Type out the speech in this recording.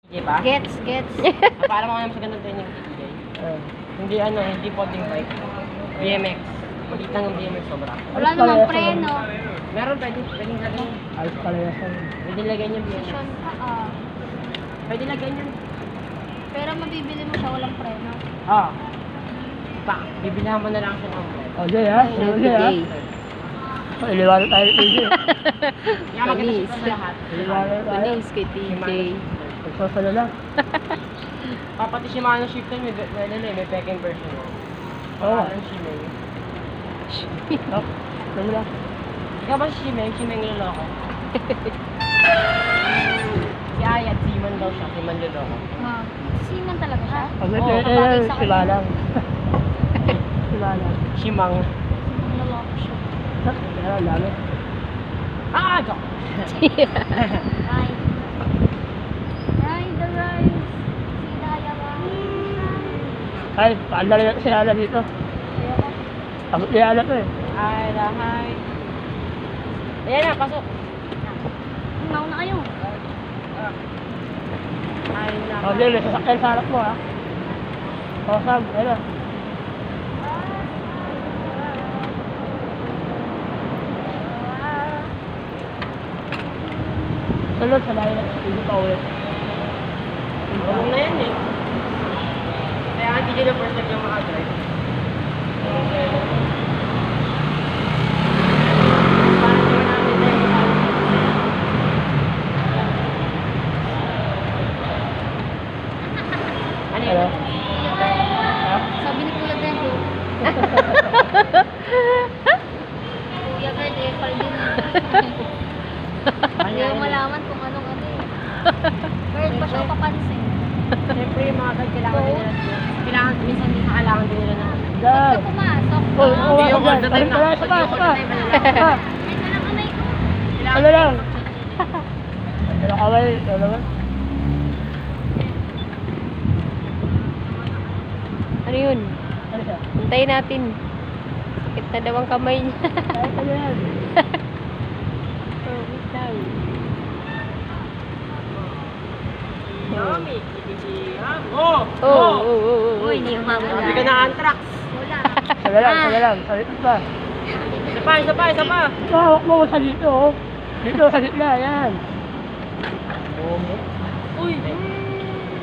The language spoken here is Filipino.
Di ba? Gets. Para mo naman sa ganun training ibigay. Hindi pwedeng bike. BMX. Maliit lang ang BMX sobra. Wala namang preno. Meron pwedeng lagyan. Ayos pala yan. Pwede lagyan yung BMX. Station ka Pwede lagyan yun. Pero mabibili mo siya walang preno. Bibilihan mo na lang siya ng preno. O, Jay ha? Ano Jay ha? Iliwanag tayo ni TJ. Kaya maganda siya sa lahat. Iliwanag tayo. Panis kay TJ. Pagsasalo lang. Pati si Mano Shift may peking version. Oo. Ang Shimeng. Salo lang. Ikaw ba si Shimeng? Shimeng loloko. Si Ayat, Siman daw siya. Siman loloko. Siman talaga siya? Sila lang. Sila lang. Shimang. Naloko siya. Kaya lalo. Joke! Ride the rise. Si Dayawa. Ay, paandali natin si Ala dito. Abot ni Ala to eh. Hi, hi. Ayan na, pasok. Nauna kayo. Hi, na. O, Jay, may sasakyan sa harap mo ha. O, Sam, ayun na. Sunod, sanayin na. Hindi pa ulit. Huwag na yan eh. Kaya hindi dyan ang first time yung makadrive. Parang di ba namin tayo ano Ano? yun? Ha? Sabi ni Kuya Grego. Kuya Grego, epal din. Hindi mo malaman kung anong ano eh. Pero pa siya papansin. Siyempre yung mga guard, minsan hindi kailangan din nila na. Dad! Pag pumasok ka, Oh, Hindi yung all the time Ayun na. pala, sapa. may talang kamay ko. Ano lang? Ano kaway? Ano naman? Ano yun? Ano siya? Hintayin natin. Sakit na daw ang kamay niya. Ay, ano yan? Oh, wait lang. Yummy! Oh! Oh. Uy, hindi umabala. Sabi ka na anthrax. Wala. Sabi lang. Salit pa. Isa pa. Hawak mo sa dito, oh. Dito, sa gitna, yan. Uy!